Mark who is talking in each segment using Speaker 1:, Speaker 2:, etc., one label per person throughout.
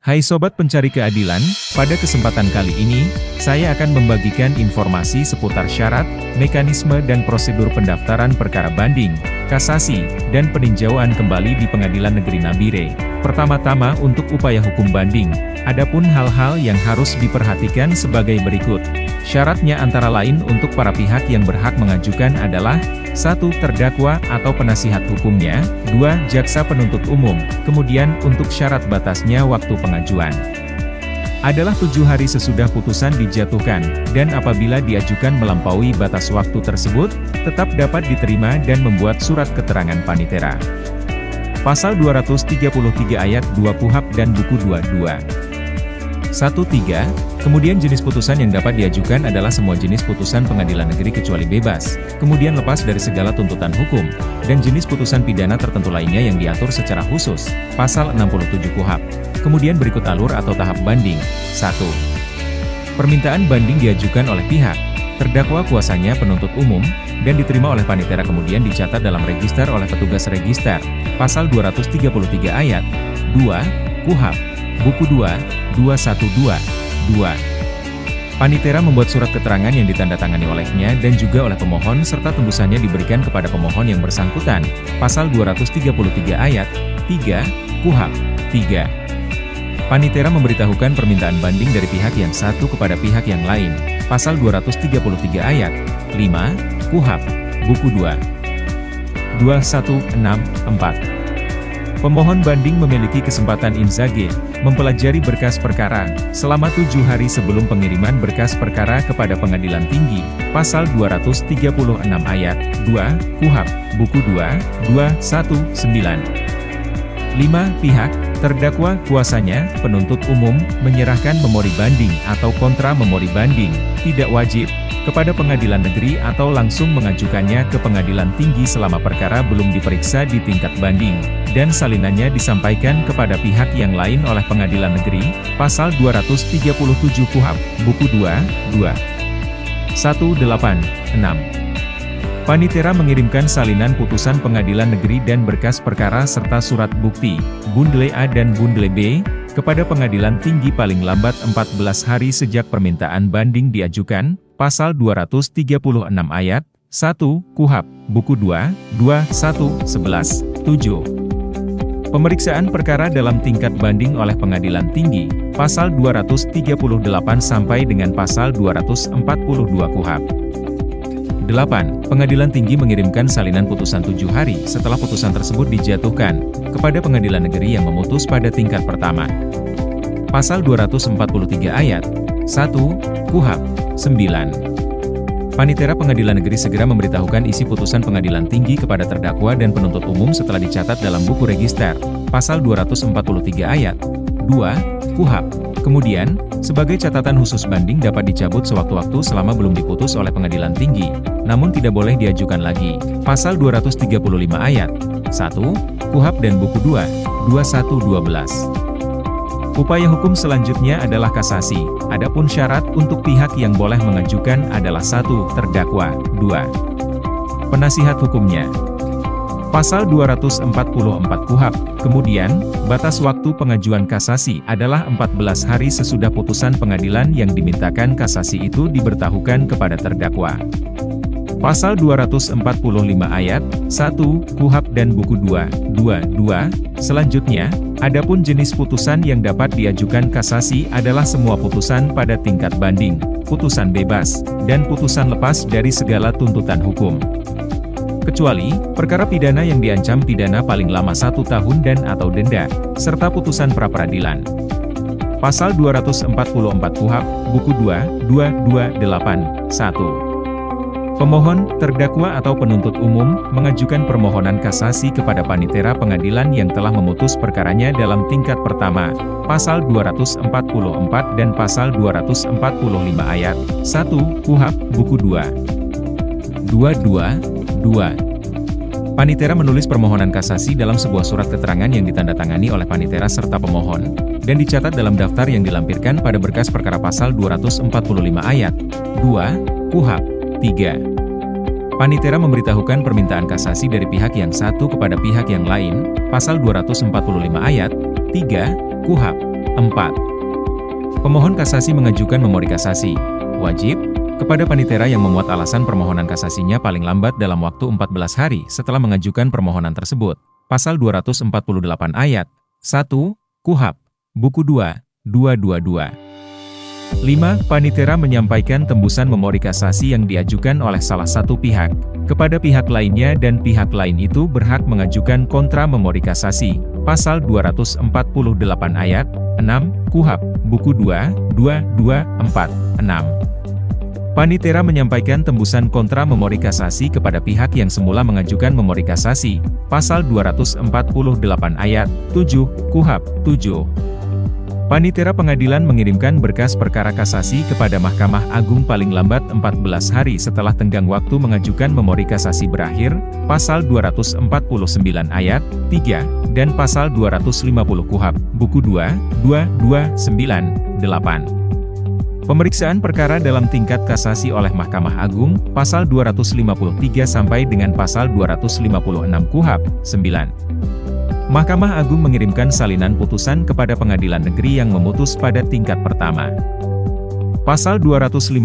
Speaker 1: Hai Sobat Pencari Keadilan, pada kesempatan kali ini, saya akan membagikan informasi seputar syarat, mekanisme dan prosedur pendaftaran perkara banding, kasasi, dan peninjauan kembali di Pengadilan Negeri Nabire. Pertama-tama untuk upaya hukum banding, adapun hal-hal yang harus diperhatikan sebagai berikut. Syaratnya antara lain untuk para pihak yang berhak mengajukan adalah 1. Terdakwa atau penasihat hukumnya, 2. Jaksa penuntut umum, kemudian untuk syarat batasnya waktu pengajuan adalah 7 hari sesudah putusan dijatuhkan, dan apabila diajukan melampaui batas waktu tersebut, tetap dapat diterima dan membuat surat keterangan panitera. Pasal 233 ayat 2 KUHP dan buku 22. 1.3. Kemudian jenis putusan yang dapat diajukan adalah semua jenis putusan pengadilan negeri kecuali bebas, kemudian lepas dari segala tuntutan hukum, dan jenis putusan pidana tertentu lainnya yang diatur secara khusus, Pasal 67 KUHP. Kemudian berikut alur atau tahap banding. 1. Permintaan banding diajukan oleh pihak terdakwa kuasanya penuntut umum, dan diterima oleh panitera kemudian dicatat dalam register oleh petugas register, Pasal 233 ayat 2 KUHP, buku 2 Panitera membuat surat keterangan yang ditandatangani olehnya dan juga oleh pemohon serta tembusannya diberikan kepada pemohon yang bersangkutan, Pasal 233 ayat 3 KUHP. 3. Panitera memberitahukan permintaan banding dari pihak yang satu kepada pihak yang lain, Pasal 233 ayat 5 KUHP, buku 2164. Pemohon banding memiliki kesempatan inzage, mempelajari berkas perkara, selama 7 hari sebelum pengiriman berkas perkara kepada pengadilan tinggi, Pasal 236 ayat 2 KUHP, buku 2 219. 5. Pihak terdakwa kuasanya, penuntut umum, menyerahkan memori banding atau kontra memori banding, tidak wajib, kepada pengadilan negeri atau langsung mengajukannya ke pengadilan tinggi selama perkara belum diperiksa di tingkat banding, dan salinannya disampaikan kepada pihak yang lain oleh pengadilan negeri, Pasal 237 KUHP, buku 2 2 186. Panitera mengirimkan salinan putusan pengadilan negeri dan berkas perkara serta surat bukti, bundle A dan bundle B, kepada pengadilan tinggi paling lambat 14 hari sejak permintaan banding diajukan, Pasal 236 ayat 1 KUHP, buku 2 2111 7. Pemeriksaan perkara dalam tingkat banding oleh pengadilan tinggi, Pasal 238 sampai dengan Pasal 242 KUHP. 8. Pengadilan tinggi mengirimkan salinan putusan 7 hari setelah putusan tersebut dijatuhkan, kepada pengadilan negeri yang memutus pada tingkat pertama. Pasal 243 ayat 1 KUHP. 9. Panitera pengadilan negeri segera memberitahukan isi putusan pengadilan tinggi kepada terdakwa dan penuntut umum setelah dicatat dalam buku register, Pasal 243 ayat 2 KUHP. Kemudian, sebagai catatan khusus banding dapat dicabut sewaktu-waktu selama belum diputus oleh pengadilan tinggi, namun tidak boleh diajukan lagi, Pasal 235 ayat 1 KUHP dan buku 2 2112. Upaya hukum selanjutnya adalah kasasi. Adapun syarat untuk pihak yang boleh mengajukan adalah 1. Terdakwa, 2. Penasihat hukumnya. Pasal 244 KUHP. Kemudian, batas waktu pengajuan kasasi adalah 14 hari sesudah putusan pengadilan yang dimintakan kasasi itu diberitahukan kepada terdakwa. Pasal 245 ayat 1 KUHP dan buku 2 22. Selanjutnya, adapun jenis putusan yang dapat diajukan kasasi adalah semua putusan pada tingkat banding, putusan bebas, dan putusan lepas dari segala tuntutan hukum. Kecuali, perkara pidana yang diancam pidana paling lama 1 tahun dan atau denda, serta putusan pra-peradilan. Pasal 244 KUHP, buku 2 2281. Pemohon, terdakwa atau penuntut umum, mengajukan permohonan kasasi kepada panitera pengadilan yang telah memutus perkaranya dalam tingkat pertama, Pasal 244 dan Pasal 245 ayat 1 KUHP, buku 2 2. Panitera menulis permohonan kasasi dalam sebuah surat keterangan yang ditandatangani oleh panitera serta pemohon, dan dicatat dalam daftar yang dilampirkan pada berkas perkara Pasal 245 ayat 2 KUHP. 3. Panitera memberitahukan permintaan kasasi dari pihak yang satu kepada pihak yang lain, Pasal 245 ayat 3 KUHP. 4. Pemohon kasasi mengajukan memori kasasi. Wajib, kepada panitera yang memuat alasan permohonan kasasinya paling lambat dalam waktu 14 hari setelah mengajukan permohonan tersebut. Pasal 248 ayat 1, KUHP, Buku 2, 222. 5. Panitera menyampaikan tembusan memori kasasi yang diajukan oleh salah satu pihak kepada pihak lainnya dan pihak lain itu berhak mengajukan kontra memori kasasi. Pasal 248 ayat 6, KUHP, Buku 2, 224, 6. Panitera menyampaikan tembusan kontra memori kasasi kepada pihak yang semula mengajukan memori kasasi. Pasal 248 ayat 7, KUHP, 7. Panitera pengadilan mengirimkan berkas perkara kasasi kepada Mahkamah Agung paling lambat 14 hari setelah tenggang waktu mengajukan memori kasasi berakhir, Pasal 249 ayat 3, dan Pasal 250 KUHP, Buku 2, 229, 8. Pemeriksaan perkara dalam tingkat kasasi oleh Mahkamah Agung, Pasal 253 sampai dengan Pasal 256 KUHP, 9. Mahkamah Agung mengirimkan salinan putusan kepada pengadilan negeri yang memutus pada tingkat pertama. Pasal 256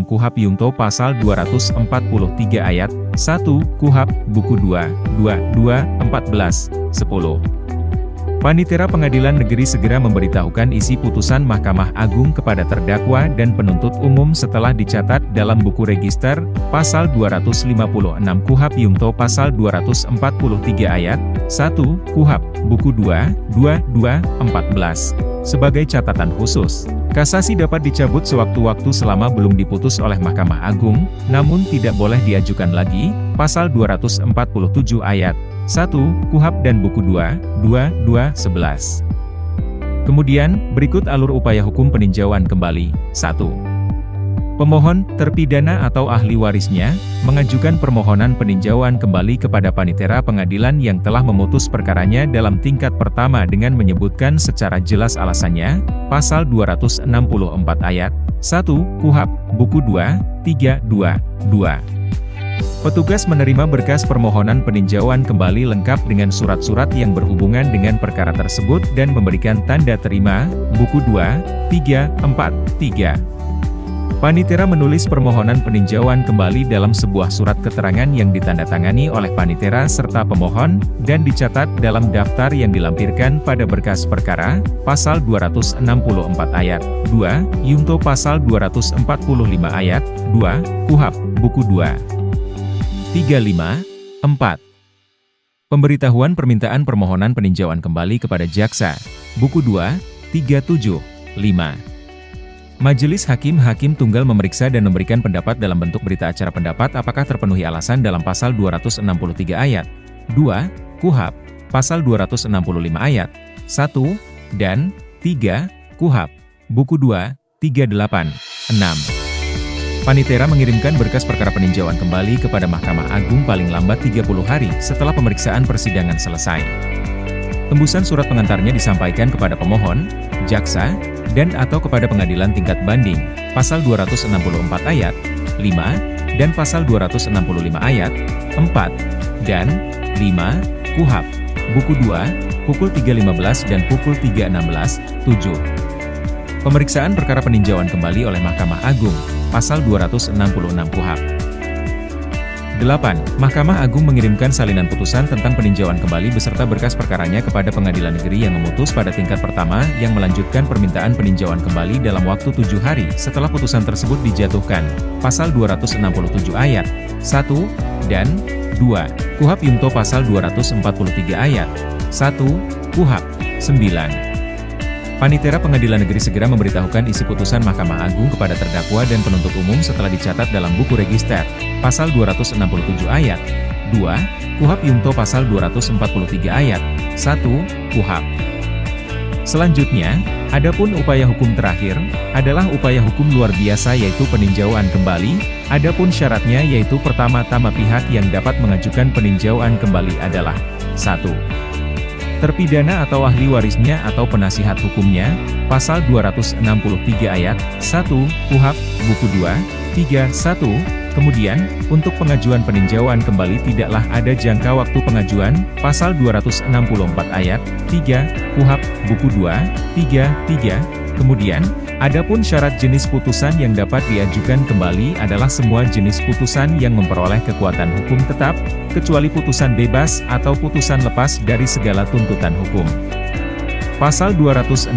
Speaker 1: KUHP Yungto Pasal 243 ayat 1 KUHP, Buku 2, 22, 14, 10. Panitera Pengadilan Negeri segera memberitahukan isi putusan Mahkamah Agung kepada terdakwa dan penuntut umum setelah dicatat dalam buku register. Pasal 256 KUHP Yungto Pasal 243 ayat 1 KUHP, Buku 2, 22, 14. Sebagai catatan khusus, kasasi dapat dicabut sewaktu-waktu selama belum diputus oleh Mahkamah Agung, namun tidak boleh diajukan lagi. Pasal 247 ayat 1 KUHP dan Buku 2, 22, 11. Kemudian, berikut alur upaya hukum peninjauan kembali. 1. Pemohon, terpidana atau ahli warisnya, mengajukan permohonan peninjauan kembali kepada panitera pengadilan yang telah memutus perkaranya dalam tingkat pertama dengan menyebutkan secara jelas alasannya. Pasal 264 ayat 1 KUHP, Buku 2, 3, 2, 2. Petugas menerima berkas permohonan peninjauan kembali lengkap dengan surat-surat yang berhubungan dengan perkara tersebut dan memberikan tanda terima. Buku 2, 3, 4, 3. Panitera menulis permohonan peninjauan kembali dalam sebuah surat keterangan yang ditandatangani oleh panitera serta pemohon, dan dicatat dalam daftar yang dilampirkan pada berkas perkara. Pasal 264 ayat 2, Yungto Pasal 245 ayat 2, KUHP, Buku 2. 35, 4. Pemberitahuan permintaan permohonan peninjauan kembali kepada jaksa. Buku 2, 37, 5. Majelis Hakim Tunggal memeriksa dan memberikan pendapat dalam bentuk berita acara pendapat apakah terpenuhi alasan dalam Pasal 263 ayat 2, KUHP, Pasal 265 ayat 1, dan 3, KUHP, Buku 2, 38, 6. Panitera mengirimkan berkas perkara peninjauan kembali kepada Mahkamah Agung paling lambat 30 hari setelah pemeriksaan persidangan selesai. Tembusan surat pengantarnya disampaikan kepada pemohon, jaksa, dan atau kepada pengadilan tingkat banding. Pasal 264 ayat 5, dan Pasal 265 ayat 4, dan 5, KUHP, Buku 2, pukul 3.15 dan pukul 3.16, 7. Pemeriksaan perkara peninjauan kembali oleh Mahkamah Agung. Pasal 266 KUHP. 8. Mahkamah Agung mengirimkan salinan putusan tentang peninjauan kembali beserta berkas perkaranya kepada pengadilan negeri yang memutus pada tingkat pertama yang melanjutkan permintaan peninjauan kembali dalam waktu 7 hari setelah putusan tersebut dijatuhkan. Pasal 267 ayat 1 dan 2 KUHP Yungto Pasal 243 ayat 1 KUHP 9. Panitera Pengadilan Negeri segera memberitahukan isi putusan Mahkamah Agung kepada terdakwa dan penuntut umum setelah dicatat dalam buku register. Pasal 267 ayat 2, KUHP Yungto Pasal 243 ayat 1, KUHP. Selanjutnya, adapun upaya hukum terakhir, adalah upaya hukum luar biasa yaitu peninjauan kembali. Adapun syaratnya yaitu pertama-tama pihak yang dapat mengajukan peninjauan kembali adalah 1. Terpidana atau ahli warisnya atau penasihat hukumnya. Pasal 263 ayat 1 KUHP, Buku 2, 31, Kemudian, untuk pengajuan peninjauan kembali tidaklah ada jangka waktu pengajuan, pasal 264 ayat 3, KUHP, buku 2, 3. Kemudian, adapun syarat jenis putusan yang dapat diajukan kembali adalah semua jenis putusan yang memperoleh kekuatan hukum tetap, kecuali putusan bebas atau putusan lepas dari segala tuntutan hukum. Pasal 263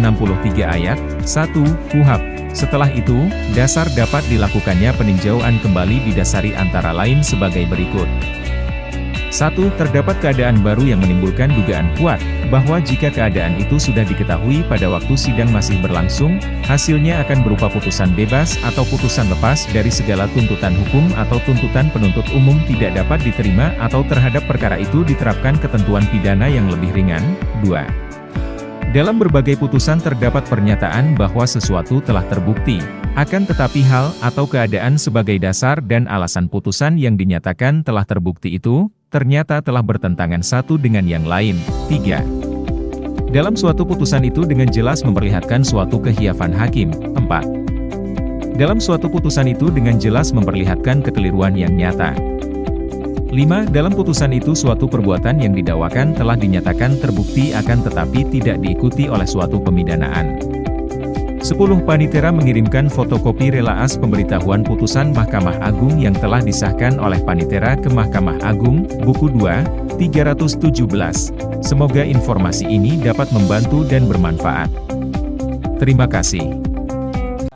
Speaker 1: ayat 1, KUHP. Setelah itu, dasar dapat dilakukannya peninjauan kembali didasari antara lain sebagai berikut. 1. Terdapat keadaan baru yang menimbulkan dugaan kuat, bahwa jika keadaan itu sudah diketahui pada waktu sidang masih berlangsung, hasilnya akan berupa putusan bebas atau putusan lepas dari segala tuntutan hukum atau tuntutan penuntut umum tidak dapat diterima atau terhadap perkara itu diterapkan ketentuan pidana yang lebih ringan. 2. Dalam berbagai putusan terdapat pernyataan bahwa sesuatu telah terbukti, akan tetapi hal atau keadaan sebagai dasar dan alasan putusan yang dinyatakan telah terbukti itu, ternyata telah bertentangan satu dengan yang lain. 3. Dalam suatu putusan itu dengan jelas memperlihatkan suatu kekhilafan hakim. 4. Dalam suatu putusan itu dengan jelas memperlihatkan kekeliruan yang nyata. 5. Dalam putusan itu suatu perbuatan yang didakwakan telah dinyatakan terbukti akan tetapi tidak diikuti oleh suatu pemidanaan. 10. Panitera mengirimkan fotokopi relaas pemberitahuan putusan Mahkamah Agung yang telah disahkan oleh Panitera ke Mahkamah Agung, buku 2, 317. Semoga informasi ini dapat membantu dan bermanfaat. Terima kasih.